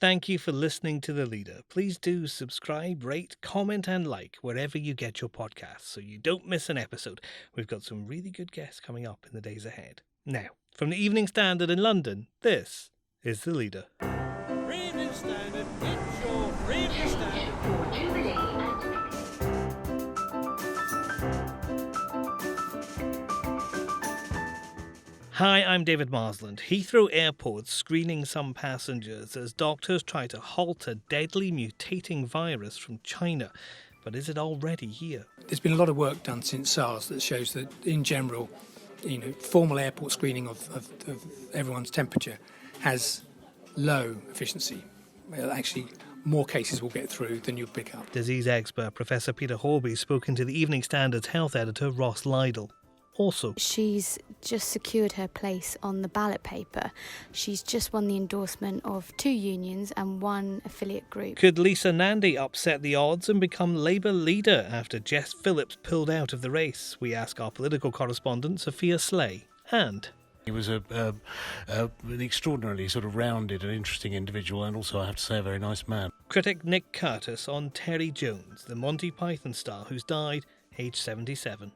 Thank you for listening to The Leader. Please do subscribe, rate, comment and like wherever you get your podcasts so you don't miss an episode. We've got some really good guests coming up in the days ahead. Now, from the Evening Standard in London, this is The Leader. Evening Standard, it's your Evening Standard. Hi, I'm David Marsland. Heathrow Airport screening some passengers as doctors try to halt a deadly mutating virus from China. But is it already here? There's been a lot of work done since SARS that shows that, in general, formal airport screening of everyone's temperature has low efficiency. Well, actually, more cases will get through than you'll pick up. Disease expert Professor Peter Horby spoken to the Evening Standard's health editor Ross Lydall. Also, she's just secured her place on the ballot paper. She's just won the endorsement of 2 unions and 1 affiliate group. could Lisa Nandy upset the odds and become Labour leader after Jess Phillips pulled out of the race? We ask our political correspondent Sophia Sleigh. And he was an extraordinarily sort of rounded and interesting individual, and also, I have to say, a very nice man. critic Nick Curtis on Terry Jones, the Monty Python star who's died aged 77.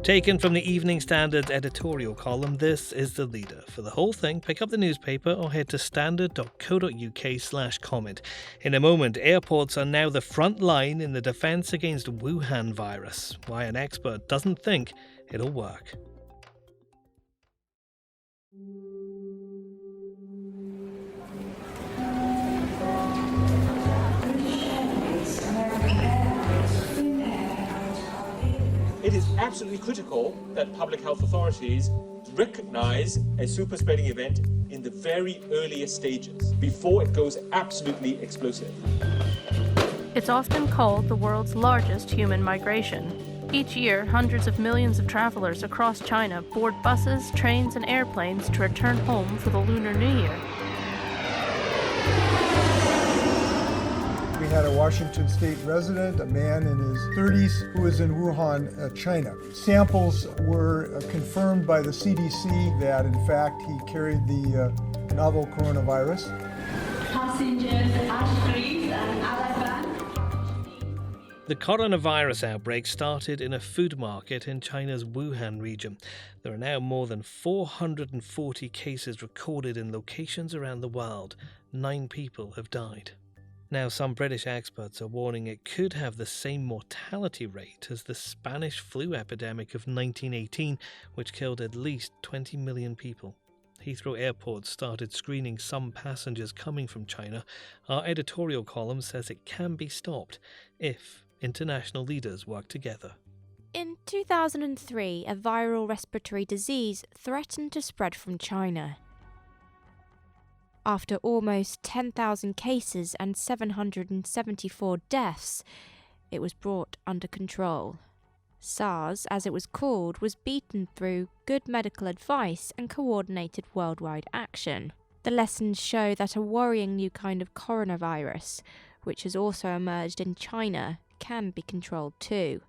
Taken from the Evening Standard's editorial column, this is The Leader. For the whole thing, pick up the newspaper or head to standard.co.uk/comment. In a moment, airports are now the front line in the defence against Wuhan virus. Why an expert doesn't think it'll work. It is absolutely critical that public health authorities recognise a super spreading event in the very earliest stages, before it goes absolutely explosive. It's often called the world's largest human migration. Each year, hundreds of millions of travelers across China board buses, trains, and airplanes to return home for the Lunar New Year. We had a Washington State resident, a man in his 30s, who was in Wuhan, China. Samples were confirmed by the CDC that, in fact, he carried the novel coronavirus. Passengers, ashtrays, and Alabama. The coronavirus outbreak started in a food market in China's Wuhan region. There are now more than 440 cases recorded in locations around the world. 9 people have died. Now, some British experts are warning it could have the same mortality rate as the Spanish flu epidemic of 1918, which killed at least 20 million people. Heathrow Airport started screening some passengers coming from China. Our editorial column says it can be stopped if international leaders work together. In 2003, a viral respiratory disease threatened to spread from China. After almost 10,000 cases and 774 deaths, it was brought under control. SARS, as it was called, was beaten through good medical advice and coordinated worldwide action. The lessons show that a worrying new kind of coronavirus, which has also emerged in China, can be controlled too.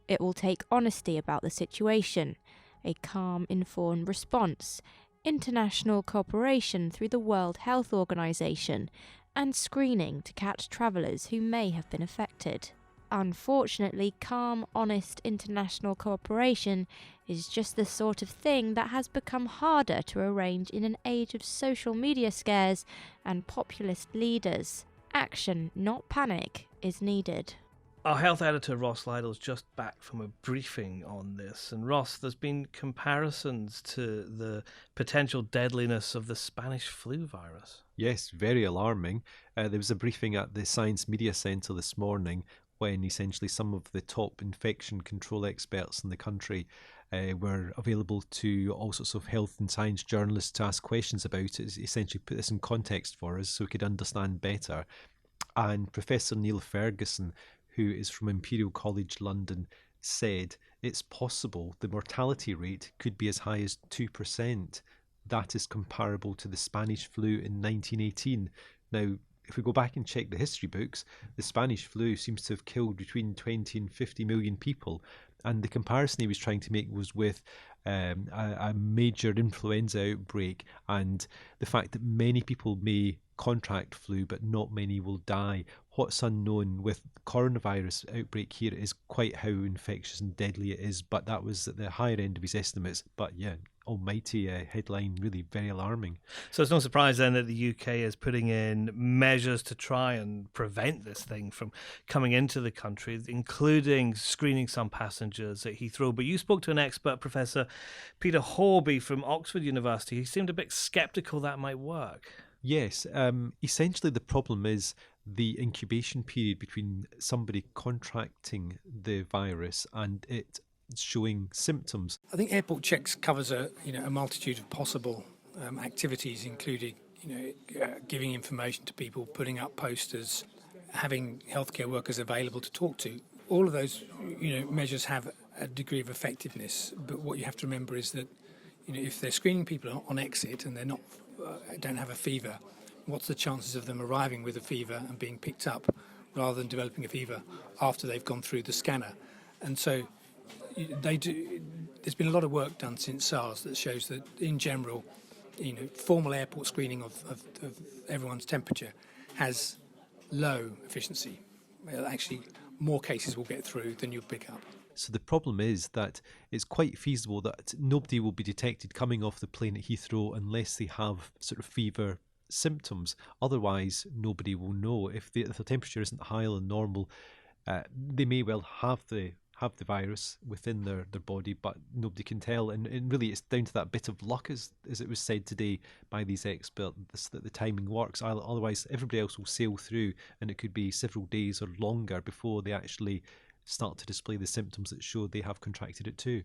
It will take honesty about the situation, a calm, informed response, international cooperation through the World Health Organization, and screening to catch travellers who may have been affected. Unfortunately, calm, honest international cooperation is just the sort of thing that has become harder to arrange in an age of social media scares and populist leaders. Action, not panic, is needed. Our health editor Ross Lydall is just back from a briefing on this. And Ross, there's been comparisons to the potential deadliness of the Spanish flu virus. Yes, very alarming. There was a briefing at the Science Media Centre this morning when essentially some of the top infection control experts in the country were available to all sorts of health and science journalists to ask questions about it, essentially put this in context for us so we could understand better. And Professor Neil Ferguson, who is from Imperial College London, said it's possible the mortality rate could be as high as 2%. That is comparable to the Spanish flu in 1918. Now, if we go back and check the history books, the Spanish flu seems to have killed between 20 and 50 million people. And the comparison he was trying to make was with a major influenza outbreak, and the fact that many people may contract flu but not many will die. What's unknown with coronavirus outbreak here is quite how infectious and deadly it is, but that was at the higher end of his estimates. But yeah, almighty headline, really very alarming. So it's no surprise then that the UK is putting in measures to try and prevent this thing from coming into the country, including screening some passengers at Heathrow. But you spoke to an expert, Professor Peter Horby from Oxford University. He seemed a bit sceptical that might work. Yes, essentially the problem is the incubation period between somebody contracting the virus and it showing symptoms. I think airport checks covers a multitude of possible activities, including giving information to people, putting up posters, having healthcare workers available to talk to. All of those measures have a degree of effectiveness, but what you have to remember is that if they're screening people on exit and they're not don't have a fever, what's the chances of them arriving with a fever and being picked up rather than developing a fever after they've gone through the scanner? And so there's been a lot of work done since SARS that shows that in general, formal airport screening of everyone's temperature has low efficiency. Actually, more cases will get through than you'll pick up. So the problem is that it's quite feasible that nobody will be detected coming off the plane at Heathrow unless they have sort of fever symptoms. Otherwise, nobody will know. If the temperature isn't higher than normal, they may well have the virus within their body, but nobody can tell. And really, it's down to that bit of luck, as it was said today by these experts, that the timing works. Otherwise, everybody else will sail through, and it could be several days or longer before they actually start to display the symptoms that show they have contracted it too.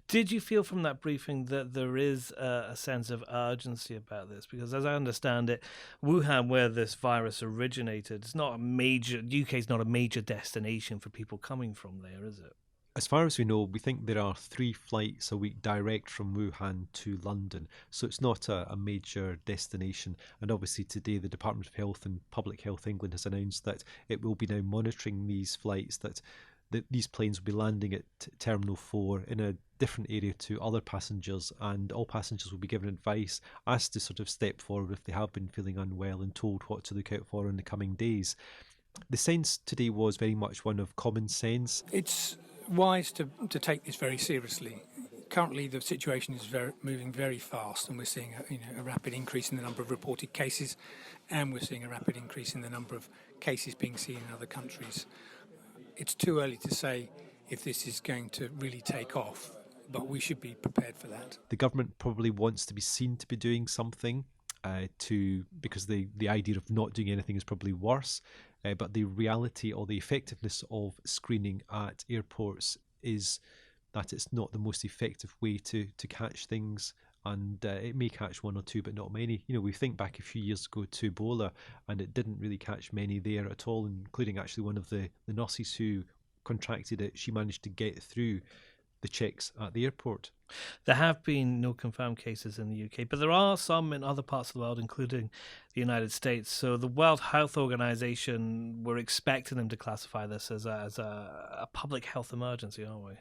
Did you feel from that briefing that there is a sense of urgency about this? Because as I understand it, Wuhan, where this virus originated, UK is not a major destination for people coming from there, is it? As far as we know, we think there are 3 flights a week direct from Wuhan to London, so it's not a major destination. And obviously today the Department of Health and Public Health England has announced that it will be now monitoring these flights, that these planes will be landing at Terminal 4 in a different area to other passengers, and all passengers will be given advice as to sort of step forward if they have been feeling unwell and told what to look out for in the coming days. The sense today was very much one of common sense. It's wise to take this very seriously. Currently the situation is moving very fast, and we're seeing a rapid increase in the number of reported cases, and we're seeing a rapid increase in the number of cases being seen in other countries. It's too early to say if this is going to really take off, but we should be prepared for that. The government probably wants to be seen to be doing something because the idea of not doing anything is probably worse, but the reality or the effectiveness of screening at airports is that it's not the most effective way to catch things. And it may catch 1 or 2, but not many. We think back a few years ago to Ebola, and it didn't really catch many there at all, including actually one of the nurses who contracted it. She managed to get through the checks at the airport. There have been no confirmed cases in the UK, but there are some in other parts of the world, including the United States. So the World Health Organization, we're expecting them to classify this as a public health emergency, aren't we?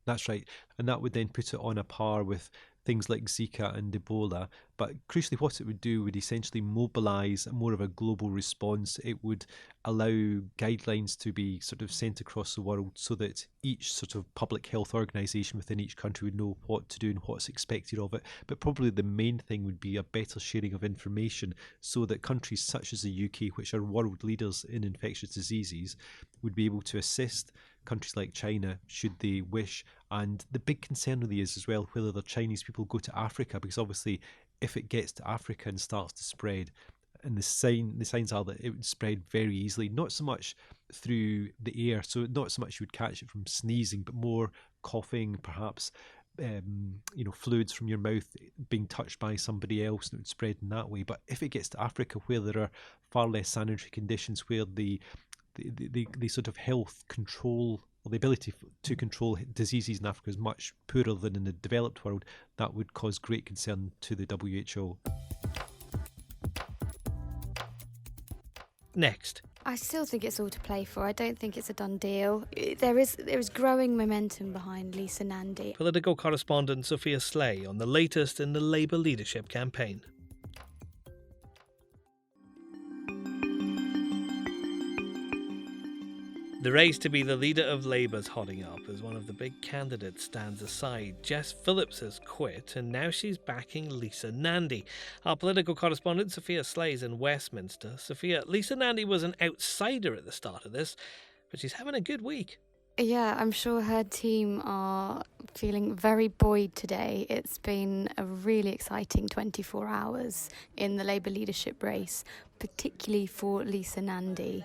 That's right. And that would then put it on a par with things like Zika and Ebola. But crucially, what it would do would essentially mobilise more of a global response. It would allow guidelines to be sort of sent across the world so that each sort of public health organisation within each country would know what to do and what's expected of it. But probably the main thing would be a better sharing of information so that countries such as the UK, which are world leaders in infectious diseases, would be able to assist countries like China should they wish. And the big concern really is as well whether the Chinese people go to Africa, because obviously if it gets to Africa and starts to spread, and the signs are that it would spread very easily, not so much through the air, so not so much you would catch it from sneezing, but more coughing, perhaps fluids from your mouth being touched by somebody else, and it would spread in that way. But if it gets to Africa, where there are far less sanitary conditions, where the sort of health control or the ability to control diseases in Africa is much poorer than in the developed world, that would cause great concern to the WHO. Next. I still think it's all to play for. I don't think it's a done deal. There is growing momentum behind Lisa Nandy. Political correspondent Sophia Sleigh on the latest in the Labour leadership campaign. The race to be the leader of Labour's hotting up as one of the big candidates stands aside. Jess Phillips has quit and now she's backing Lisa Nandy. Our political correspondent Sophia Sleigh is in Westminster. Sophia, Lisa Nandy was an outsider at the start of this, but she's having a good week. Yeah, I'm sure her team are feeling very buoyed today. It's been a really exciting 24 hours in the Labour leadership race, particularly for Lisa Nandy.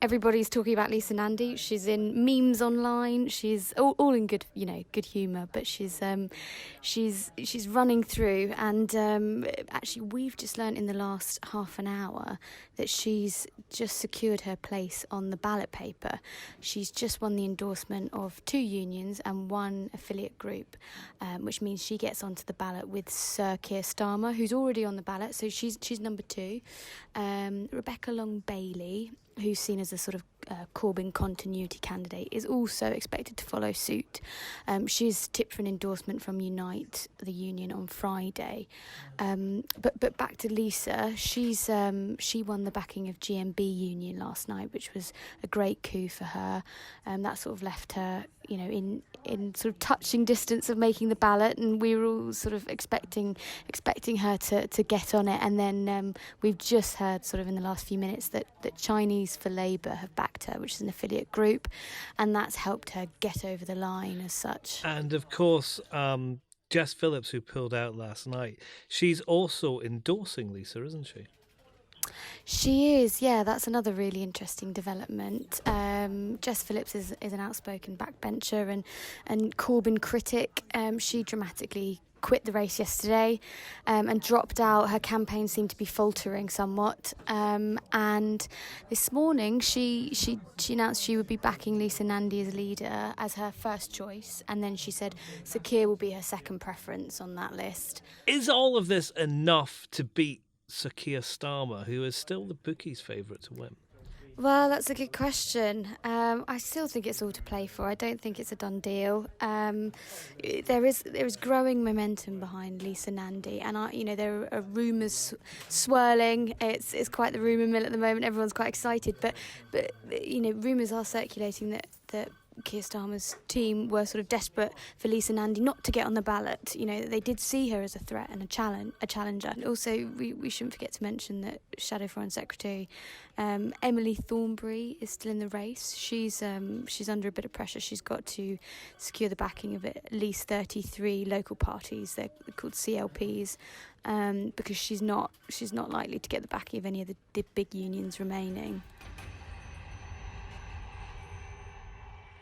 Everybody's talking about Lisa Nandy. She's in memes online. She's all in good humour, but she's running through. And actually, we've just learnt in the last half an hour that she's just secured her place on the ballot paper. She's just won the endorsement of 2 unions and 1 affiliate group, which means she gets onto the ballot with Sir Keir Starmer, who's already on the ballot, so she's number 2. Rebecca Long-Bailey, who's seen as a sort of Corbyn continuity candidate, is also expected to follow suit. She's tipped for an endorsement from Unite, the union, on Friday. But back to Lisa, she won the backing of GMB union last night, which was a great coup for her. That sort of left her, in sort of touching distance of making the ballot, and we were all sort of expecting her to get on it. And then we've just heard sort of in the last few minutes that Chinese for Labour have backed her, which is an affiliate group, and that's helped her get over the line as such. And of course, Jess Phillips, who pulled out last night, she's also endorsing Lisa, isn't she? She is, yeah, that's another really interesting development. Jess Phillips is an outspoken backbencher and Corbyn critic. She dramatically quit the race yesterday and dropped out. Her campaign seemed to be faltering somewhat. And this morning she announced she would be backing Lisa Nandy as leader as her first choice. And then she said Sir Keir will be her second preference on that list. Is all of this enough to beat Sir Keir Starmer, who is still the bookies' favourite to win? Well, that's a good question. I still think it's all to play for. I don't think it's a done deal. There is growing momentum behind Lisa Nandy, and there are rumours swirling. It's quite the rumour mill at the moment. Everyone's quite excited, but rumours are circulating that Keir Starmer's team were sort of desperate for Lisa Nandy not to get on the ballot. They did see her as a threat and a challenger. And also, we shouldn't forget to mention that Shadow Foreign Secretary Emily Thornberry is still in the race. She's under a bit of pressure. She's got to secure the backing of at least 33 local parties. They're called CLPs, because she's not likely to get the backing of any of the big unions remaining.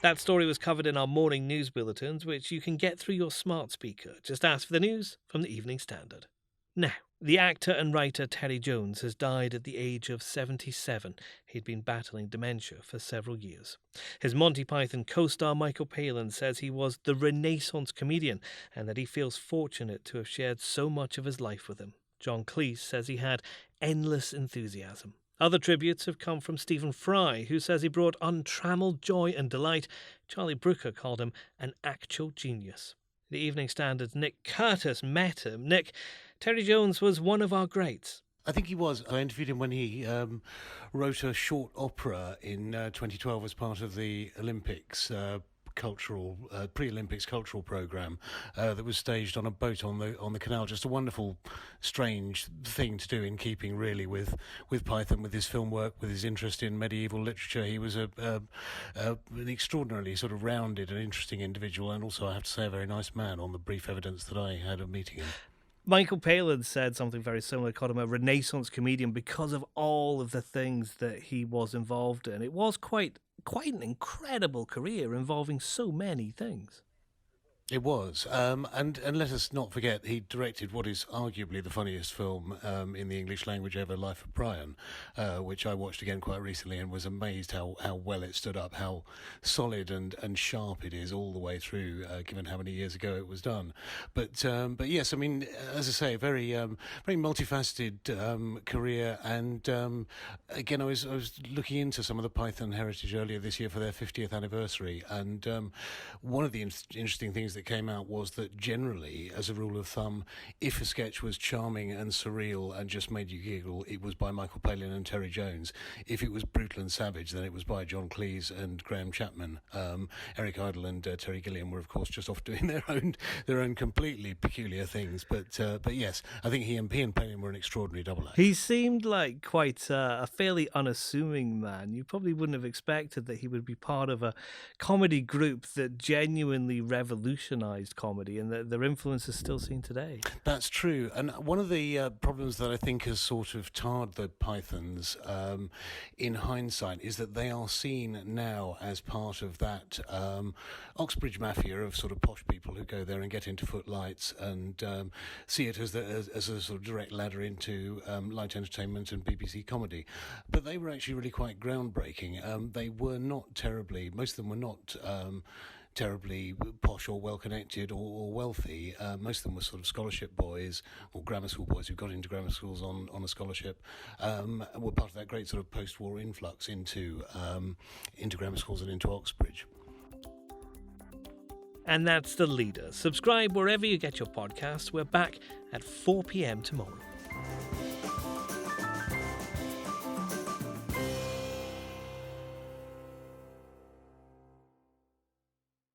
That story was covered in our morning news bulletins, which you can get through your smart speaker. Just ask for the news from the Evening Standard. Now, the actor and writer Terry Jones has died at the age of 77. He'd been battling dementia for several years. His Monty Python co-star Michael Palin says he was the Renaissance comedian and that he feels fortunate to have shared so much of his life with him. John Cleese says he had endless enthusiasm. Other tributes have come from Stephen Fry, who says he brought untrammelled joy and delight. Charlie Brooker called him an actual genius. The Evening Standard's Nick Curtis met him. Nick, Terry Jones was one of our greats. I think he was. I interviewed him when he wrote a short opera in 2012 as part of the Olympics pre-Olympics cultural program that was staged on a boat on the canal. Just a wonderful, strange thing to do, in keeping really with Python, with his film work, with his interest in medieval literature. He was an extraordinarily sort of rounded and interesting individual, and also, I have to say, a very nice man, on the brief evidence that I had of meeting him. Michael Palin said something very similar, called him a Renaissance comedian because of all of the things that he was involved in. It was quite an incredible career involving so many things. It was, and let us not forget he directed what is arguably the funniest film in the English language ever, Life of Brian, which I watched again quite recently and was amazed how well it stood up, how solid and sharp it is all the way through, given how many years ago it was done. But yes, I mean, as I say, very multifaceted career, and again, I was looking into some of the Python heritage earlier this year for their 50th anniversary, and one of the interesting things that came out was that generally, as a rule of thumb, if a sketch was charming and surreal and just made you giggle, it was by Michael Palin and Terry Jones. If it was brutal and savage, then it was by John Cleese and Graham Chapman. Eric Idle and Terry Gilliam were, of course, just off doing their own completely peculiar things. But yes, I think he and Palin were an extraordinary double act. He seemed like quite a fairly unassuming man. You probably wouldn't have expected that he would be part of a comedy group that genuinely revolutionized comedy, and that their influence is still seen today. That's true, and one of the problems that I think has sort of tarred the Pythons in hindsight is that they are seen now as part of that Oxbridge mafia of sort of posh people who go there and get into footlights and see it as a sort of direct ladder into light entertainment and BBC comedy. But they were actually really quite groundbreaking. They were not terribly, most of them were not terribly posh or well-connected or wealthy. Most of them were sort of scholarship boys or grammar school boys who got into grammar schools on a scholarship, and were part of that great sort of post-war influx into grammar schools and into Oxbridge. And that's The Leader. Subscribe wherever you get your podcasts. We're back at 4 p.m. tomorrow.